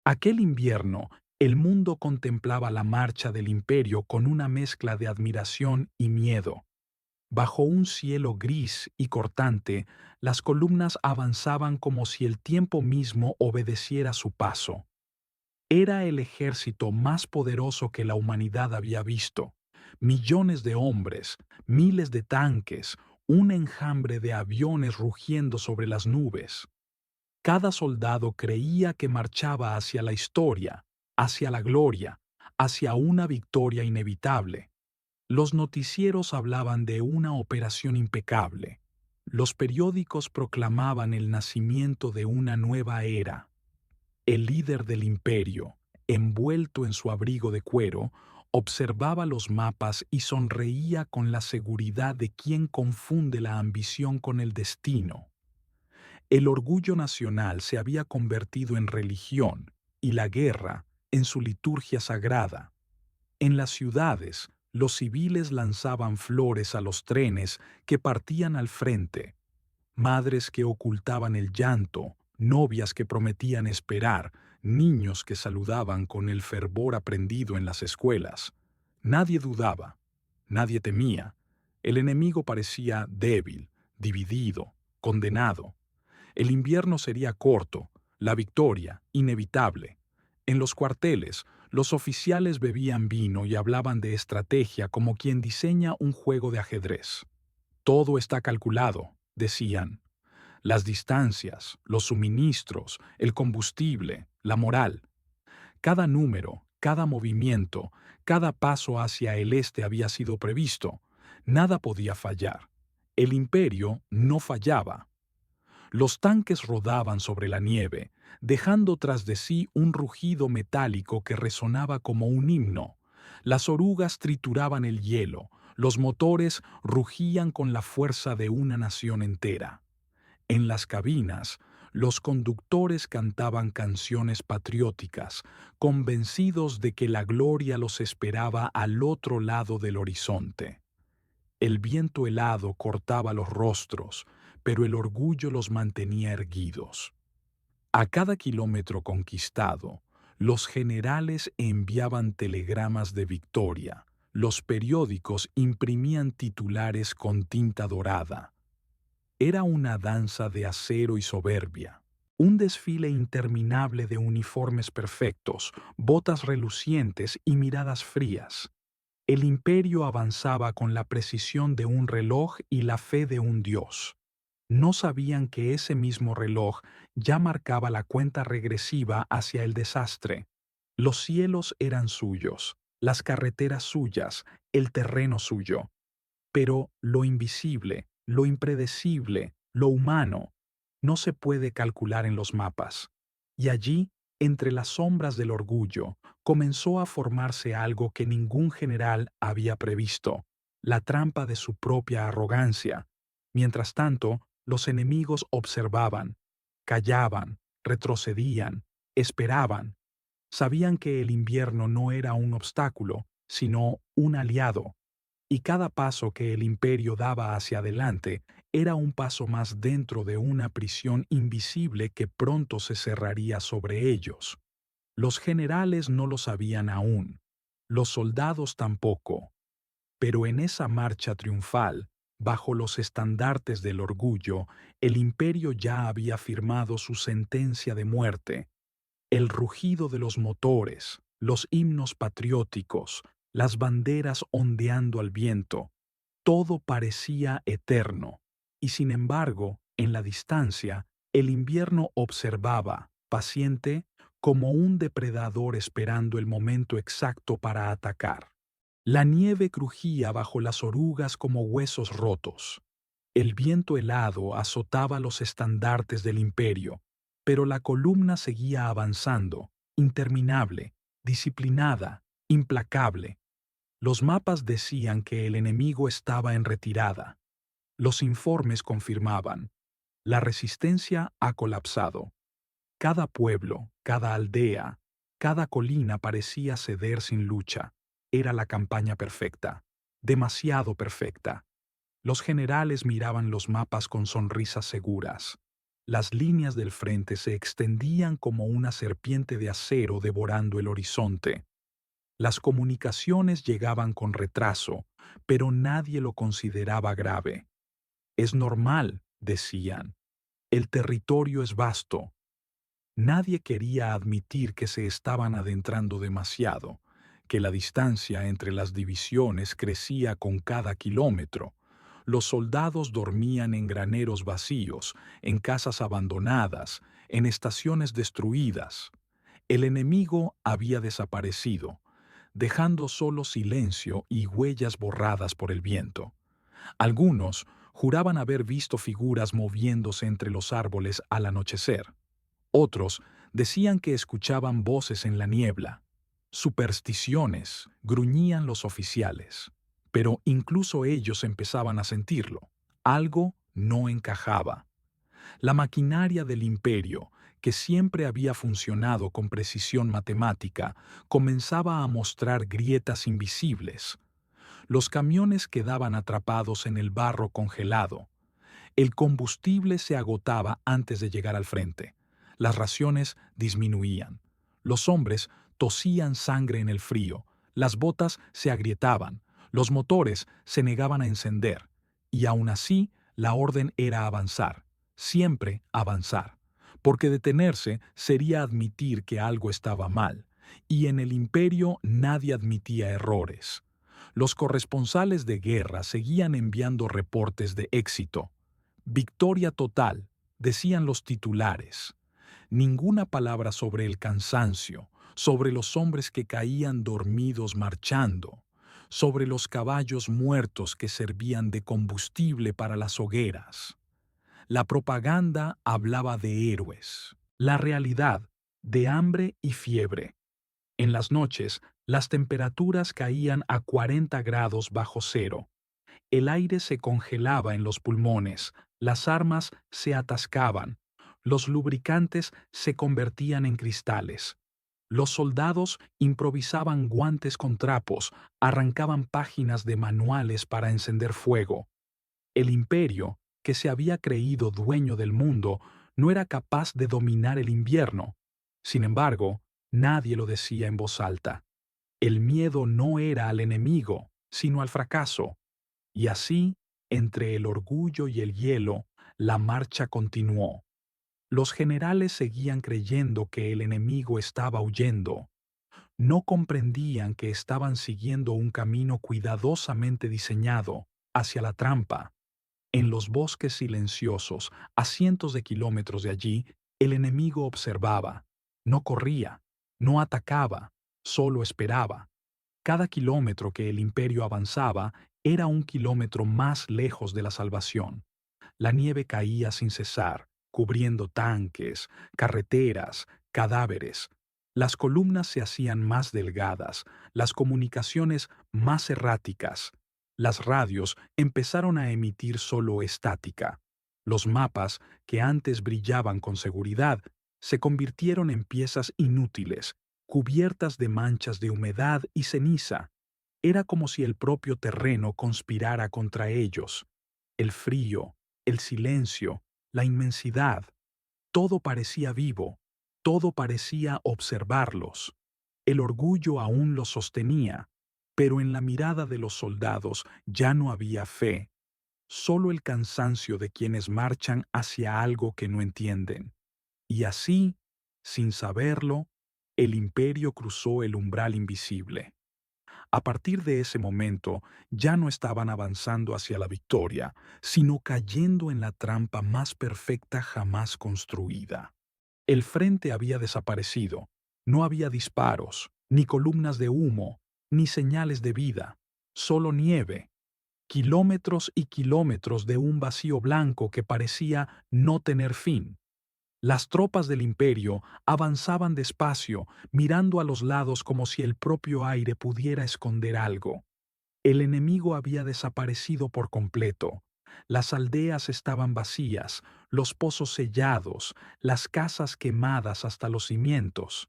Aquel invierno, el mundo contemplaba la marcha del imperio con una mezcla de admiración y miedo. Bajo un cielo gris y cortante, las columnas avanzaban como si el tiempo mismo obedeciera su paso. Era el ejército más poderoso que la humanidad había visto. Millones de hombres, miles de tanques, un enjambre de aviones rugiendo sobre las nubes. Cada soldado creía que marchaba hacia la historia, hacia la gloria, hacia una victoria inevitable. Los noticieros hablaban de una operación impecable. Los periódicos proclamaban el nacimiento de una nueva era. El líder del imperio, envuelto en su abrigo de cuero, observaba los mapas y sonreía con la seguridad de quien confunde la ambición con el destino. El orgullo nacional se había convertido en religión y la guerra en su liturgia sagrada. En las ciudades, los civiles lanzaban flores a los trenes que partían al frente, madres que ocultaban el llanto, novias que prometían esperar, niños que saludaban con el fervor aprendido en las escuelas. Nadie dudaba, nadie temía. El enemigo parecía débil, dividido, condenado. El invierno sería corto, la victoria inevitable. En los cuarteles, los oficiales bebían vino y hablaban de estrategia como quien diseña un juego de ajedrez. Todo está calculado, decían. Las distancias, los suministros, el combustible, la moral. Cada número, cada movimiento, cada paso hacia el este había sido previsto. Nada podía fallar. El imperio no fallaba. Los tanques rodaban sobre la nieve, dejando tras de sí un rugido metálico que resonaba como un himno. Las orugas trituraban el hielo, los motores rugían con la fuerza de una nación entera. En las cabinas, los conductores cantaban canciones patrióticas, convencidos de que la gloria los esperaba al otro lado del horizonte. El viento helado cortaba los rostros, pero el orgullo los mantenía erguidos. A cada kilómetro conquistado, los generales enviaban telegramas de victoria, los periódicos imprimían titulares con tinta dorada. Era una danza de acero y soberbia, un desfile interminable de uniformes perfectos, botas relucientes y miradas frías. El imperio avanzaba con la precisión de un reloj y la fe de un dios. No sabían que ese mismo reloj ya marcaba la cuenta regresiva hacia el desastre. Los cielos eran suyos, las carreteras suyas, el terreno suyo. Pero lo invisible, lo impredecible, lo humano, no se puede calcular en los mapas. Y allí, entre las sombras del orgullo, comenzó a formarse algo que ningún general había previsto, la trampa de su propia arrogancia. Mientras tanto, los enemigos observaban, callaban, retrocedían, esperaban. Sabían que el invierno no era un obstáculo, sino un aliado, y cada paso que el imperio daba hacia adelante era un paso más dentro de una prisión invisible que pronto se cerraría sobre ellos. Los generales no lo sabían aún, los soldados tampoco, pero en esa marcha triunfal, bajo los estandartes del orgullo, el imperio ya había firmado su sentencia de muerte. El rugido de los motores, los himnos patrióticos, las banderas ondeando al viento, todo parecía eterno, y sin embargo, en la distancia, el invierno observaba, paciente, como un depredador esperando el momento exacto para atacar. La nieve crujía bajo las orugas como huesos rotos. El viento helado azotaba los estandartes del imperio, pero la columna seguía avanzando, interminable, disciplinada, implacable. Los mapas decían que el enemigo estaba en retirada. Los informes confirmaban. La resistencia ha colapsado. Cada pueblo, cada aldea, cada colina parecía ceder sin lucha. Era la campaña perfecta, demasiado perfecta. Los generales miraban los mapas con sonrisas seguras. Las líneas del frente se extendían como una serpiente de acero devorando el horizonte. Las comunicaciones llegaban con retraso, pero nadie lo consideraba grave. Es normal, decían. El territorio es vasto. Nadie quería admitir que se estaban adentrando demasiado, que la distancia entre las divisiones crecía con cada kilómetro. Los soldados dormían en graneros vacíos, en casas abandonadas, en estaciones destruidas. El enemigo había desaparecido, dejando solo silencio y huellas borradas por el viento. Algunos juraban haber visto figuras moviéndose entre los árboles al anochecer. Otros decían que escuchaban voces en la niebla. Supersticiones, gruñían los oficiales. Pero incluso ellos empezaban a sentirlo. Algo no encajaba. La maquinaria del imperio, que siempre había funcionado con precisión matemática, comenzaba a mostrar grietas invisibles. Los camiones quedaban atrapados en el barro congelado. El combustible se agotaba antes de llegar al frente. Las raciones disminuían. Los hombres tosían sangre en el frío. Las botas se agrietaban. Los motores se negaban a encender. Y aún así, la orden era avanzar. Siempre avanzar. Porque detenerse sería admitir que algo estaba mal. Y en el imperio nadie admitía errores. Los corresponsales de guerra seguían enviando reportes de éxito. Victoria total, decían los titulares. Ninguna palabra sobre el cansancio, sobre los hombres que caían dormidos marchando, sobre los caballos muertos que servían de combustible para las hogueras. La propaganda hablaba de héroes. La realidad, de hambre y fiebre. En las noches, las temperaturas caían a 40 grados bajo cero. El aire se congelaba en los pulmones, las armas se atascaban, los lubricantes se convertían en cristales. Los soldados improvisaban guantes con trapos, arrancaban páginas de manuales para encender fuego. El imperio, que se había creído dueño del mundo, no era capaz de dominar el invierno. Sin embargo, nadie lo decía en voz alta. El miedo no era al enemigo, sino al fracaso. Y así, entre el orgullo y el hielo, la marcha continuó. Los generales seguían creyendo que el enemigo estaba huyendo. No comprendían que estaban siguiendo un camino cuidadosamente diseñado hacia la trampa. En los bosques silenciosos, a cientos de kilómetros de allí, el enemigo observaba. No corría, no atacaba, solo esperaba. Cada kilómetro que el imperio avanzaba era un kilómetro más lejos de la salvación. La nieve caía sin cesar, cubriendo tanques, carreteras, cadáveres. Las columnas se hacían más delgadas, las comunicaciones más erráticas. Las radios empezaron a emitir solo estática. Los mapas, que antes brillaban con seguridad, se convirtieron en piezas inútiles, cubiertas de manchas de humedad y ceniza. Era como si el propio terreno conspirara contra ellos. El frío, el silencio, la inmensidad, todo parecía vivo, todo parecía observarlos. El orgullo aún los sostenía, pero en la mirada de los soldados ya no había fe, solo el cansancio de quienes marchan hacia algo que no entienden. Y así, sin saberlo, el imperio cruzó el umbral invisible. A partir de ese momento, ya no estaban avanzando hacia la victoria, sino cayendo en la trampa más perfecta jamás construida. El frente había desaparecido. No había disparos, ni columnas de humo, ni señales de vida, solo nieve. Kilómetros y kilómetros de un vacío blanco que parecía no tener fin. Las tropas del imperio avanzaban despacio, mirando a los lados como si el propio aire pudiera esconder algo. El enemigo había desaparecido por completo. Las aldeas estaban vacías, los pozos sellados, las casas quemadas hasta los cimientos.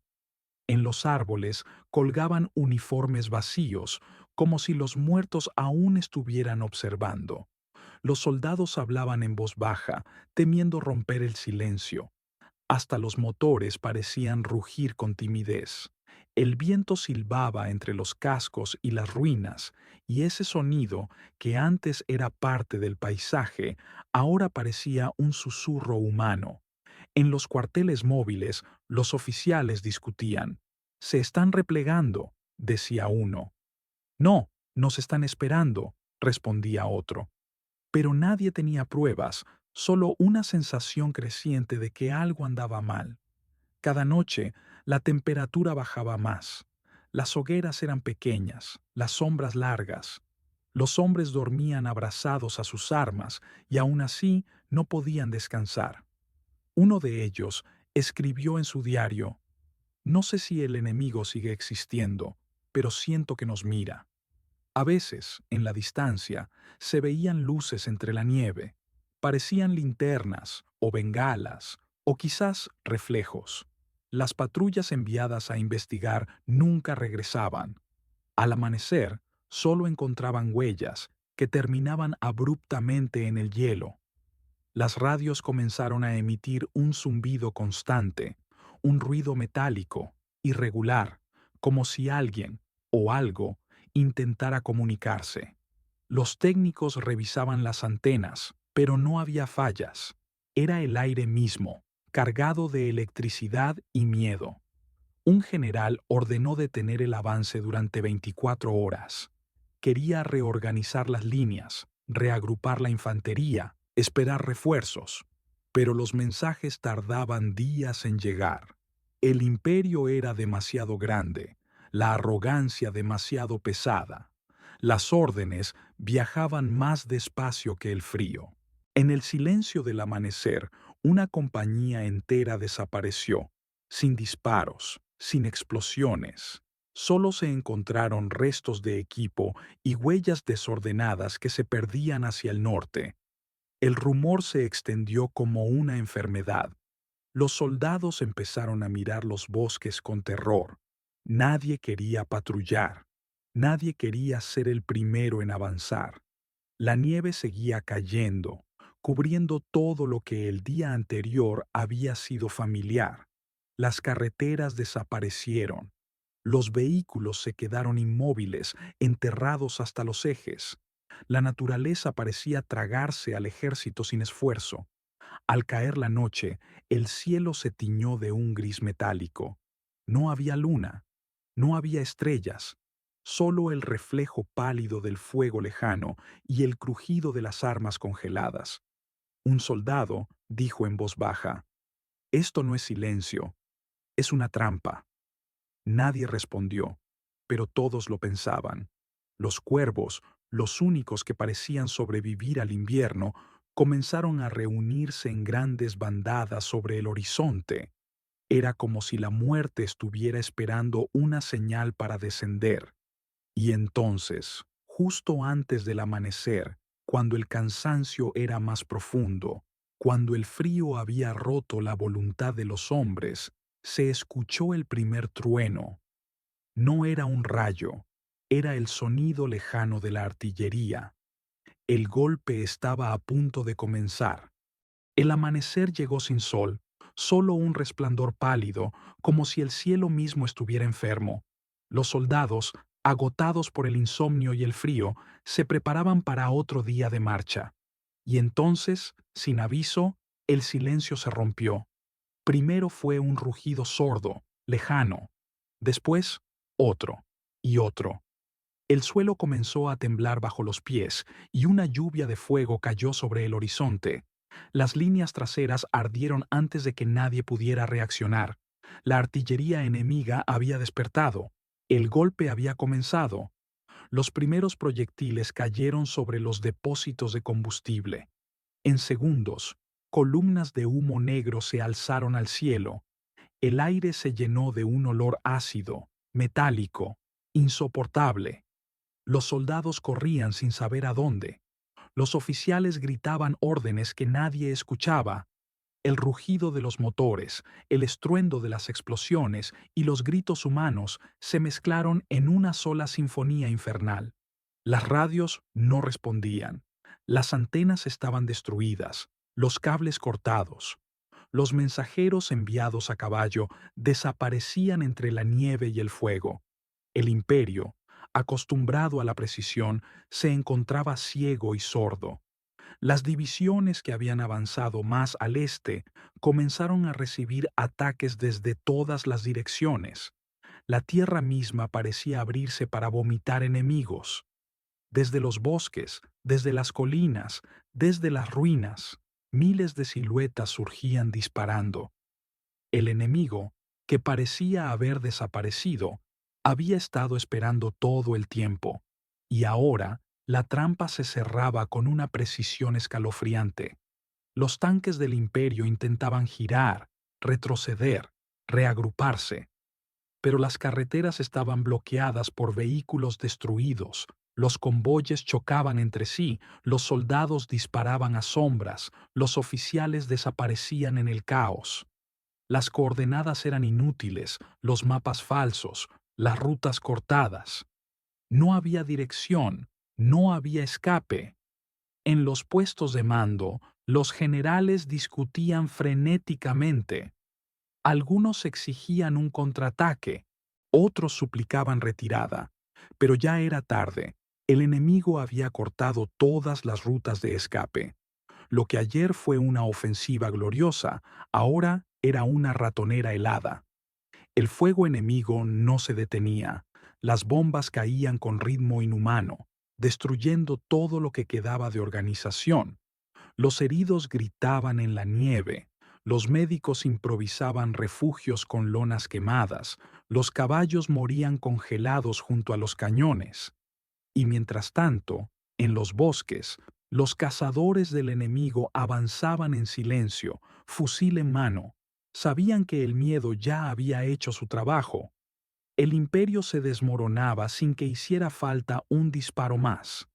En los árboles colgaban uniformes vacíos, como si los muertos aún estuvieran observando. Los soldados hablaban en voz baja, temiendo romper el silencio. Hasta los motores parecían rugir con timidez. El viento silbaba entre los cascos y las ruinas, y ese sonido, que antes era parte del paisaje, ahora parecía un susurro humano. En los cuarteles móviles, los oficiales discutían. «Se están replegando», decía uno. «No, nos están esperando», respondía otro. Pero nadie tenía pruebas, solo una sensación creciente de que algo andaba mal. Cada noche, la temperatura bajaba más. Las hogueras eran pequeñas, las sombras largas. Los hombres dormían abrazados a sus armas y aún así no podían descansar. Uno de ellos escribió en su diario: «No sé si el enemigo sigue existiendo, pero siento que nos mira». A veces, en la distancia, se veían luces entre la nieve. Parecían linternas o bengalas o quizás reflejos. Las patrullas enviadas a investigar nunca regresaban. Al amanecer, solo encontraban huellas que terminaban abruptamente en el hielo. Las radios comenzaron a emitir un zumbido constante, un ruido metálico, irregular, como si alguien o algo intentara comunicarse. Los técnicos revisaban las antenas, pero no había fallas. Era el aire mismo, cargado de electricidad y miedo. Un general ordenó detener el avance durante 24 horas. Quería reorganizar las líneas, reagrupar la infantería, esperar refuerzos. Pero los mensajes tardaban días en llegar. El imperio era demasiado grande, la arrogancia demasiado pesada. Las órdenes viajaban más despacio que el frío. En el silencio del amanecer, una compañía entera desapareció, sin disparos, sin explosiones. Solo se encontraron restos de equipo y huellas desordenadas que se perdían hacia el norte. El rumor se extendió como una enfermedad. Los soldados empezaron a mirar los bosques con terror. Nadie quería patrullar. Nadie quería ser el primero en avanzar. La nieve seguía cayendo, cubriendo todo lo que el día anterior había sido familiar. Las carreteras desaparecieron. Los vehículos se quedaron inmóviles, enterrados hasta los ejes. La naturaleza parecía tragarse al ejército sin esfuerzo. Al caer la noche, el cielo se tiñó de un gris metálico. No había luna, no había estrellas, solo el reflejo pálido del fuego lejano y el crujido de las armas congeladas. Un soldado dijo en voz baja: «Esto no es silencio, es una trampa». Nadie respondió, pero todos lo pensaban. Los cuervos, los únicos que parecían sobrevivir al invierno, comenzaron a reunirse en grandes bandadas sobre el horizonte. Era como si la muerte estuviera esperando una señal para descender. Y entonces, justo antes del amanecer, cuando el cansancio era más profundo, cuando el frío había roto la voluntad de los hombres, se escuchó el primer trueno. No era un rayo, era el sonido lejano de la artillería. El golpe estaba a punto de comenzar. El amanecer llegó sin sol, solo un resplandor pálido, como si el cielo mismo estuviera enfermo. Los soldados, agotados por el insomnio y el frío, se preparaban para otro día de marcha. Y entonces, sin aviso, el silencio se rompió. Primero fue un rugido sordo, lejano. Después, otro y otro. El suelo comenzó a temblar bajo los pies y una lluvia de fuego cayó sobre el horizonte. Las líneas traseras ardieron antes de que nadie pudiera reaccionar. La artillería enemiga había despertado. El golpe había comenzado. Los primeros proyectiles cayeron sobre los depósitos de combustible. En segundos, columnas de humo negro se alzaron al cielo. El aire se llenó de un olor ácido, metálico, insoportable. Los soldados corrían sin saber a dónde. Los oficiales gritaban órdenes que nadie escuchaba. El rugido de los motores, el estruendo de las explosiones y los gritos humanos se mezclaron en una sola sinfonía infernal. Las radios no respondían. Las antenas estaban destruidas, los cables cortados. Los mensajeros enviados a caballo desaparecían entre la nieve y el fuego. El imperio, acostumbrado a la precisión, se encontraba ciego y sordo. Las divisiones que habían avanzado más al este comenzaron a recibir ataques desde todas las direcciones. La tierra misma parecía abrirse para vomitar enemigos. Desde los bosques, desde las colinas, desde las ruinas, miles de siluetas surgían disparando. El enemigo, que parecía haber desaparecido, había estado esperando todo el tiempo, y ahora la trampa se cerraba con una precisión escalofriante. Los tanques del imperio intentaban girar, retroceder, reagruparse, pero las carreteras estaban bloqueadas por vehículos destruidos, los convoyes chocaban entre sí, los soldados disparaban a sombras, los oficiales desaparecían en el caos. Las coordenadas eran inútiles, los mapas falsos, las rutas cortadas. No había dirección, no había escape. En los puestos de mando, los generales discutían frenéticamente. Algunos exigían un contraataque, otros suplicaban retirada, pero ya era tarde. El enemigo había cortado todas las rutas de escape. Lo que ayer fue una ofensiva gloriosa, ahora era una ratonera helada. El fuego enemigo no se detenía. Las bombas caían con ritmo inhumano, destruyendo todo lo que quedaba de organización. Los heridos gritaban en la nieve, los médicos improvisaban refugios con lonas quemadas, los caballos morían congelados junto a los cañones. Y mientras tanto, en los bosques, los cazadores del enemigo avanzaban en silencio, fusil en mano. Sabían que el miedo ya había hecho su trabajo. El imperio se desmoronaba sin que hiciera falta un disparo más.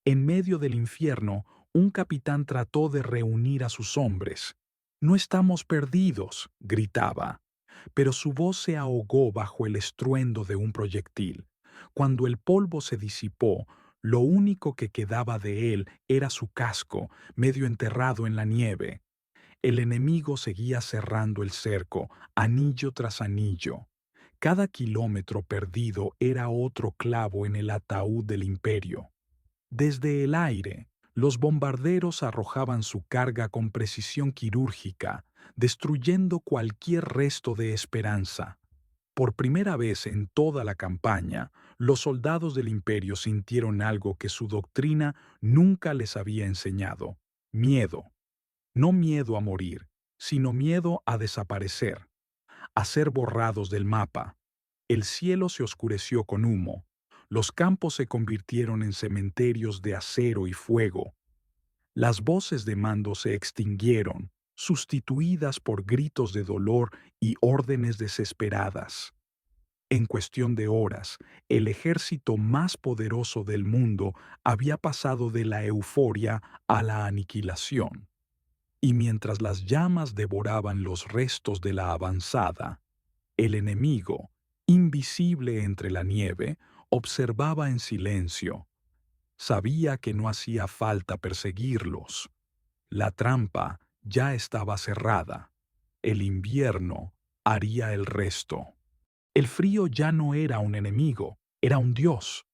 En medio del infierno, un capitán trató de reunir a sus hombres. «No estamos perdidos», gritaba, pero su voz se ahogó bajo el estruendo de un proyectil. Cuando el polvo se disipó, lo único que quedaba de él era su casco, medio enterrado en la nieve. El enemigo seguía cerrando el cerco, anillo tras anillo. Cada kilómetro perdido era otro clavo en el ataúd del imperio. Desde el aire, los bombarderos arrojaban su carga con precisión quirúrgica, destruyendo cualquier resto de esperanza. Por primera vez en toda la campaña, los soldados del imperio sintieron algo que su doctrina nunca les había enseñado: miedo. No miedo a morir, sino miedo a desaparecer, a ser borrados del mapa. El cielo se oscureció con humo. Los campos se convirtieron en cementerios de acero y fuego. Las voces de mando se extinguieron, sustituidas por gritos de dolor y órdenes desesperadas. En cuestión de horas, el ejército más poderoso del mundo había pasado de la euforia a la aniquilación. Y mientras las llamas devoraban los restos de la avanzada, el enemigo, invisible entre la nieve, observaba en silencio. Sabía que no hacía falta perseguirlos. La trampa ya estaba cerrada. El invierno haría el resto. El frío ya no era un enemigo, era un dios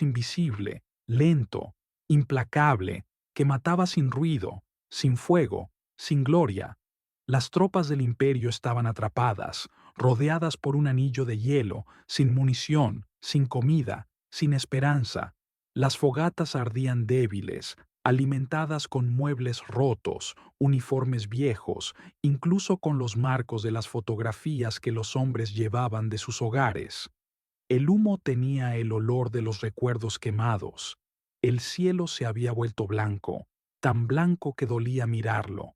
invisible, lento, implacable, que mataba sin ruido, sin fuego, sin gloria. Las tropas del imperio estaban atrapadas, rodeadas por un anillo de hielo, sin munición, sin comida, sin esperanza. Las fogatas ardían débiles, alimentadas con muebles rotos, uniformes viejos, incluso con los marcos de las fotografías que los hombres llevaban de sus hogares. El humo tenía el olor de los recuerdos quemados. El cielo se había vuelto blanco, tan blanco que dolía mirarlo.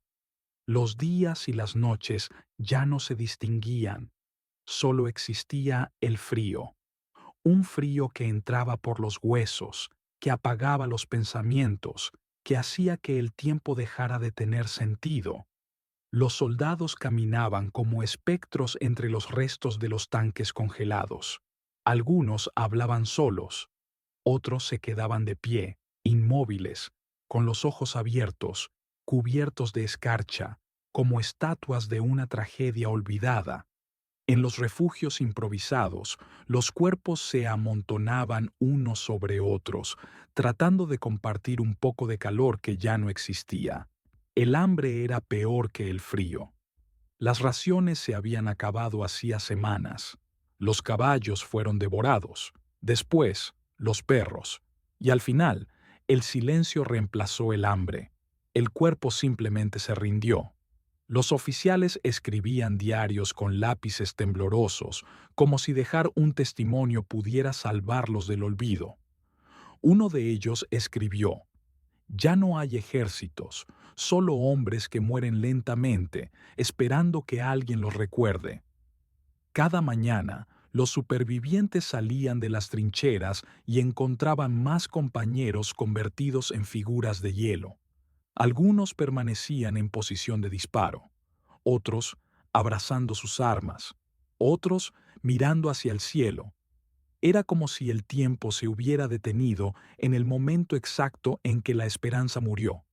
Los días y las noches ya no se distinguían. Solo existía el frío. Un frío que entraba por los huesos, que apagaba los pensamientos, que hacía que el tiempo dejara de tener sentido. Los soldados caminaban como espectros entre los restos de los tanques congelados. Algunos hablaban solos, otros se quedaban de pie, inmóviles, con los ojos abiertos, cubiertos de escarcha, como estatuas de una tragedia olvidada. En los refugios improvisados, los cuerpos se amontonaban unos sobre otros, tratando de compartir un poco de calor que ya no existía. El hambre era peor que el frío. Las raciones se habían acabado hacía semanas. Los caballos fueron devorados. Después, los perros. Y al final, el silencio reemplazó el hambre. El cuerpo simplemente se rindió. Los oficiales escribían diarios con lápices temblorosos, como si dejar un testimonio pudiera salvarlos del olvido. Uno de ellos escribió: ya no hay ejércitos, solo hombres que mueren lentamente, esperando que alguien los recuerde. Cada mañana, los supervivientes salían de las trincheras y encontraban más compañeros convertidos en figuras de hielo. Algunos permanecían en posición de disparo, otros abrazando sus armas, otros mirando hacia el cielo. Era como si el tiempo se hubiera detenido en el momento exacto en que la esperanza murió.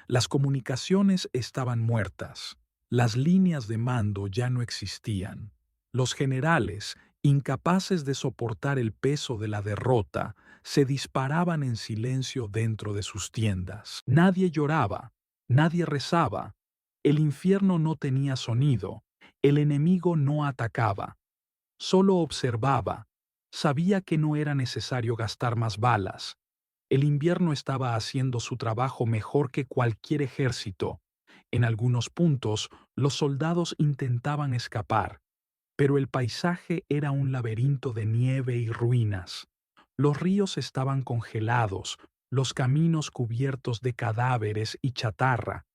Las comunicaciones estaban muertas. Las líneas de mando ya no existían. Los generales, incapaces de soportar el peso de la derrota, se disparaban en silencio dentro de sus tiendas. Nadie lloraba, nadie rezaba. El infierno no tenía sonido. El enemigo no atacaba. Solo observaba. Sabía que no era necesario gastar más balas. El invierno estaba haciendo su trabajo mejor que cualquier ejército. En algunos puntos, los soldados intentaban escapar, pero el paisaje era un laberinto de nieve y ruinas. Los ríos estaban congelados, los caminos cubiertos de cadáveres y chatarra.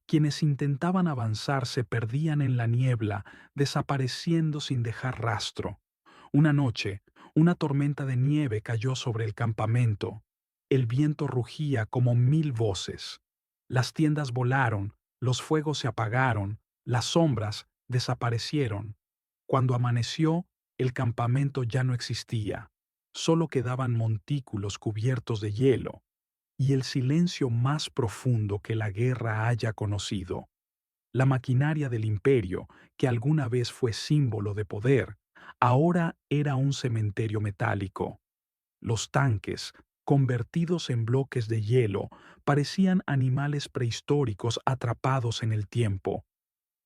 Quienes intentaban avanzar se perdían en la niebla, desapareciendo sin dejar rastro. Una noche, una tormenta de nieve cayó sobre el campamento. El viento rugía como 1000 voces. Las tiendas volaron, los fuegos se apagaron, las sombras desaparecieron. Cuando amaneció, el campamento ya no existía. Solo quedaban montículos cubiertos de hielo y el silencio más profundo que la guerra haya conocido. La maquinaria del imperio, que alguna vez fue símbolo de poder, ahora era un cementerio metálico. Los tanques, convertidos en bloques de hielo, parecían animales prehistóricos atrapados en el tiempo.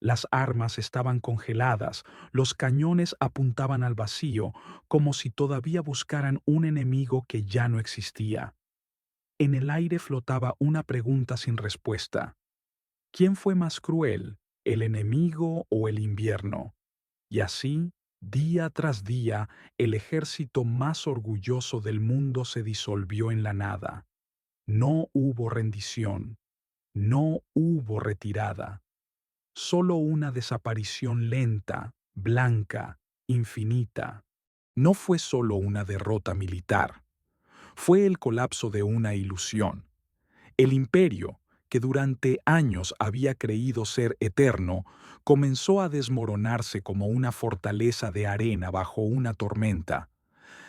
Las armas estaban congeladas, los cañones apuntaban al vacío, como si todavía buscaran un enemigo que ya no existía. En el aire flotaba una pregunta sin respuesta. ¿Quién fue más cruel, el enemigo o el invierno? Y así, día tras día, el ejército más orgulloso del mundo se disolvió en la nada. No hubo rendición, no hubo retirada, solo una desaparición lenta, blanca, infinita. No fue solo una derrota militar, fue el colapso de una ilusión. El imperio, que durante años había creído ser eterno, comenzó a desmoronarse como una fortaleza de arena bajo una tormenta.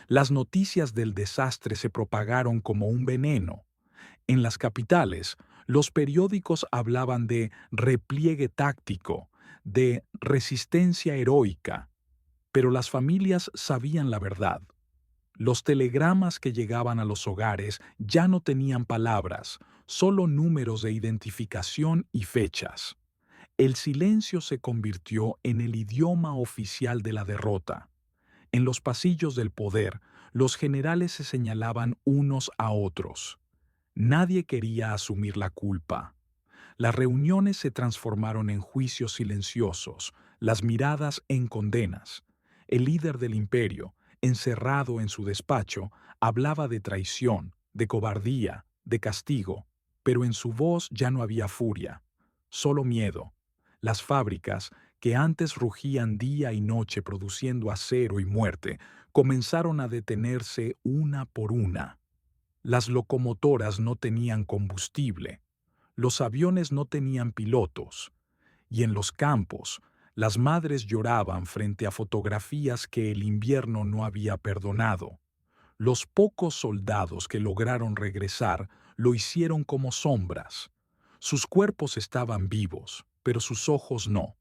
Las noticias del desastre se propagaron como un veneno. En las capitales, los periódicos hablaban de repliegue táctico, de resistencia heroica, pero las familias sabían la verdad. Los telegramas que llegaban a los hogares ya no tenían palabras, solo números de identificación y fechas. El silencio se convirtió en el idioma oficial de la derrota. En los pasillos del poder, los generales se señalaban unos a otros. Nadie quería asumir la culpa. Las reuniones se transformaron en juicios silenciosos, las miradas en condenas. El líder del imperio, encerrado en su despacho, hablaba de traición, de cobardía, de castigo, pero en su voz ya no había furia, solo miedo. Las fábricas, que antes rugían día y noche produciendo acero y muerte, comenzaron a detenerse una por una. Las locomotoras no tenían combustible, los aviones no tenían pilotos, y en los campos, las madres lloraban frente a fotografías que el invierno no había perdonado. Los pocos soldados que lograron regresar lo hicieron como sombras. Sus cuerpos estaban vivos, pero sus ojos no.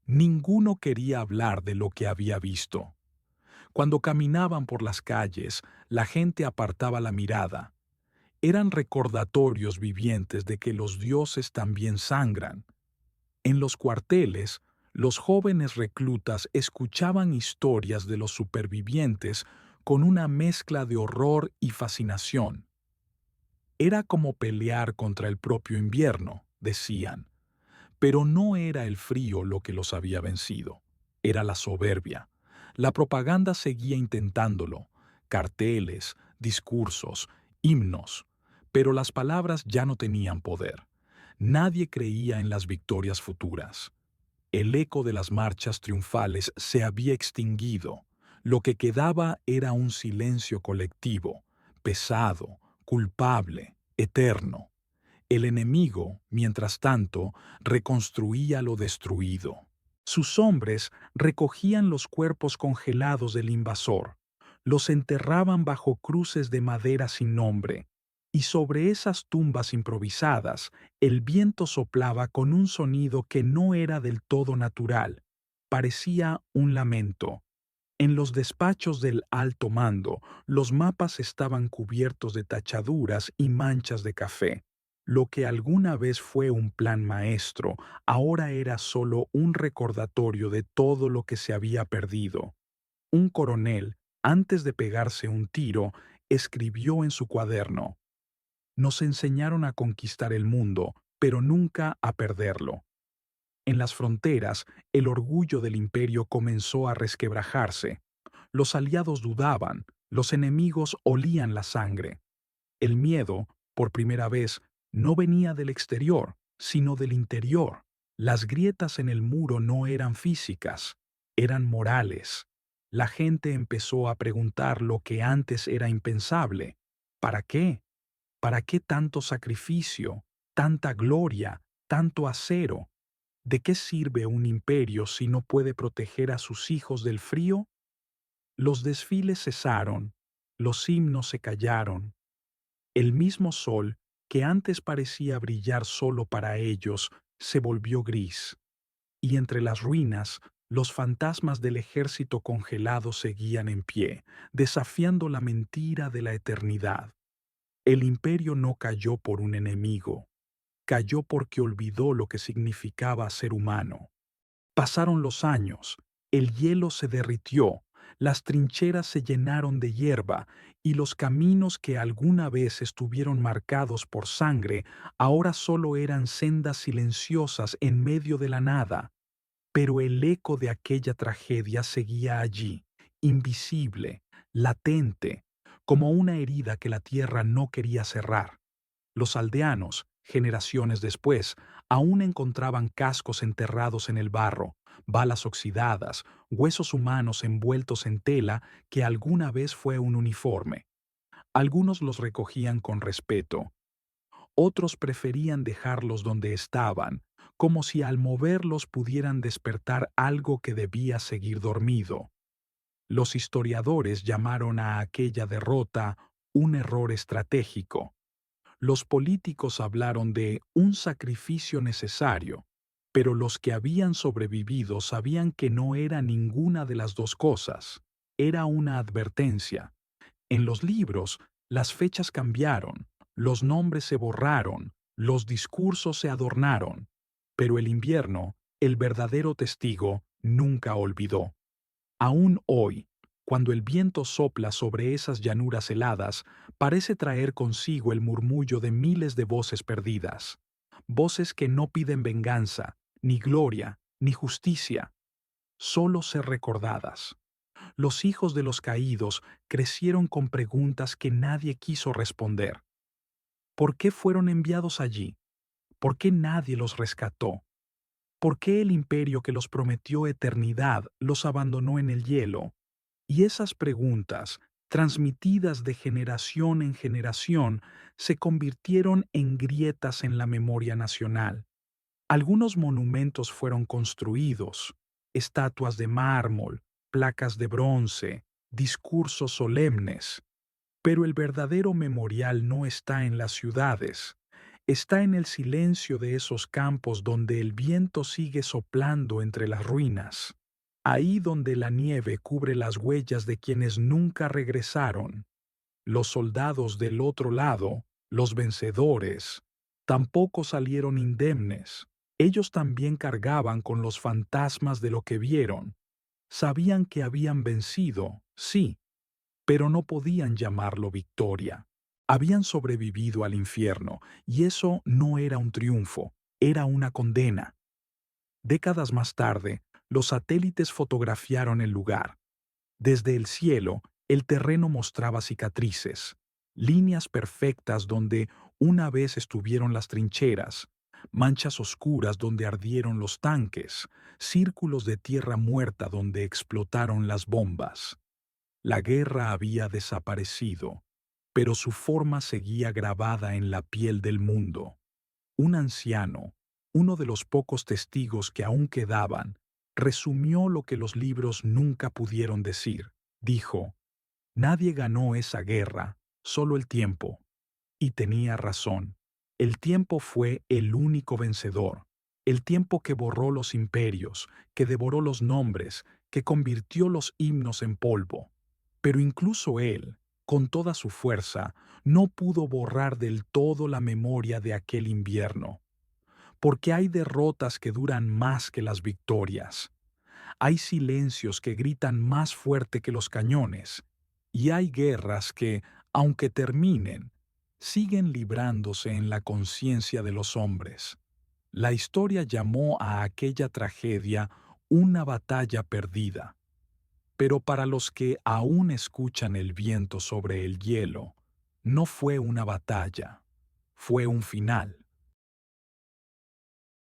Ninguno quería hablar de lo que había visto. Cuando caminaban por las calles, la gente apartaba la mirada. Eran recordatorios vivientes de que los dioses también sangran. En los cuarteles, los jóvenes reclutas escuchaban historias de los supervivientes con una mezcla de horror y fascinación. Era como pelear contra el propio invierno, decían, pero no era el frío lo que los había vencido, era la soberbia. La propaganda seguía intentándolo, carteles, discursos, himnos, pero las palabras ya no tenían poder. Nadie creía en las victorias futuras. El eco de las marchas triunfales se había extinguido. Lo que quedaba era un silencio colectivo, pesado, culpable, eterno. El enemigo, mientras tanto, reconstruía lo destruido. Sus hombres recogían los cuerpos congelados del invasor, los enterraban bajo cruces de madera sin nombre, y sobre esas tumbas improvisadas el viento soplaba con un sonido que no era del todo natural, parecía un lamento. En los despachos del alto mando, los mapas estaban cubiertos de tachaduras y manchas de café. Lo que alguna vez fue un plan maestro, ahora era solo un recordatorio de todo lo que se había perdido. Un coronel, antes de pegarse un tiro, escribió en su cuaderno: "Nos enseñaron a conquistar el mundo, pero nunca a perderlo". En las fronteras, el orgullo del imperio comenzó a resquebrajarse. Los aliados dudaban, los enemigos olían la sangre. El miedo, por primera vez, no venía del exterior, sino del interior. Las grietas en el muro no eran físicas, eran morales. La gente empezó a preguntar lo que antes era impensable. ¿Para qué? ¿Para qué tanto sacrificio, tanta gloria, tanto acero? ¿De qué sirve un imperio si no puede proteger a sus hijos del frío? Los desfiles cesaron, los himnos se callaron. El mismo sol, que antes parecía brillar solo para ellos, se volvió gris, y entre las ruinas, los fantasmas del ejército congelado seguían en pie, desafiando la mentira de la eternidad. El imperio no cayó por un enemigo, cayó porque olvidó lo que significaba ser humano. Pasaron los años, el hielo se derritió, las trincheras se llenaron de hierba y los caminos que alguna vez estuvieron marcados por sangre ahora solo eran sendas silenciosas en medio de la nada. Pero el eco de aquella tragedia seguía allí, invisible, latente, como una herida que la tierra no quería cerrar. Los aldeanos, generaciones después, aún encontraban cascos enterrados en el barro, balas oxidadas, huesos humanos envueltos en tela que alguna vez fue un uniforme. Algunos los recogían con respeto, otros preferían dejarlos donde estaban, como si al moverlos pudieran despertar algo que debía seguir dormido. Los historiadores llamaron a aquella derrota un error estratégico. Los políticos hablaron de un sacrificio necesario, pero los que habían sobrevivido sabían que no era ninguna de las dos cosas. Era una advertencia. En los libros, las fechas cambiaron, los nombres se borraron, los discursos se adornaron, pero el invierno, el verdadero testigo, nunca olvidó. Aún hoy, cuando el viento sopla sobre esas llanuras heladas, parece traer consigo el murmullo de miles de voces perdidas, voces que no piden venganza, ni gloria, ni justicia, solo ser recordadas. Los hijos de los caídos crecieron con preguntas que nadie quiso responder. ¿Por qué fueron enviados allí? ¿Por qué nadie los rescató? ¿Por qué el imperio que los prometió eternidad los abandonó en el hielo? Y esas preguntas, transmitidas de generación en generación, se convirtieron en grietas en la memoria nacional. Algunos monumentos fueron construidos, estatuas de mármol, placas de bronce, discursos solemnes. Pero el verdadero memorial no está en las ciudades, está en el silencio de esos campos donde el viento sigue soplando entre las ruinas, ahí donde la nieve cubre las huellas de quienes nunca regresaron. Los soldados del otro lado, los vencedores, tampoco salieron indemnes. Ellos también cargaban con los fantasmas de lo que vieron. Sabían que habían vencido, sí, pero no podían llamarlo victoria. Habían sobrevivido al infierno, y eso no era un triunfo, era una condena. Décadas más tarde, los satélites fotografiaron el lugar. Desde el cielo, el terreno mostraba cicatrices, líneas perfectas donde una vez estuvieron las trincheras, manchas oscuras donde ardieron los tanques, círculos de tierra muerta donde explotaron las bombas. La guerra había desaparecido, pero su forma seguía grabada en la piel del mundo. Un anciano, uno de los pocos testigos que aún quedaban, resumió lo que los libros nunca pudieron decir. Dijo, nadie ganó esa guerra, solo el tiempo. Y tenía razón. El tiempo fue el único vencedor. El tiempo que borró los imperios, que devoró los nombres, que convirtió los himnos en polvo. Pero incluso él, con toda su fuerza, no pudo borrar del todo la memoria de aquel invierno. Porque hay derrotas que duran más que las victorias. Hay silencios que gritan más fuerte que los cañones. Y hay guerras que, aunque terminen, siguen librándose en la conciencia de los hombres. La historia llamó a aquella tragedia una batalla perdida. Pero para los que aún escuchan el viento sobre el hielo, no fue una batalla, fue un final.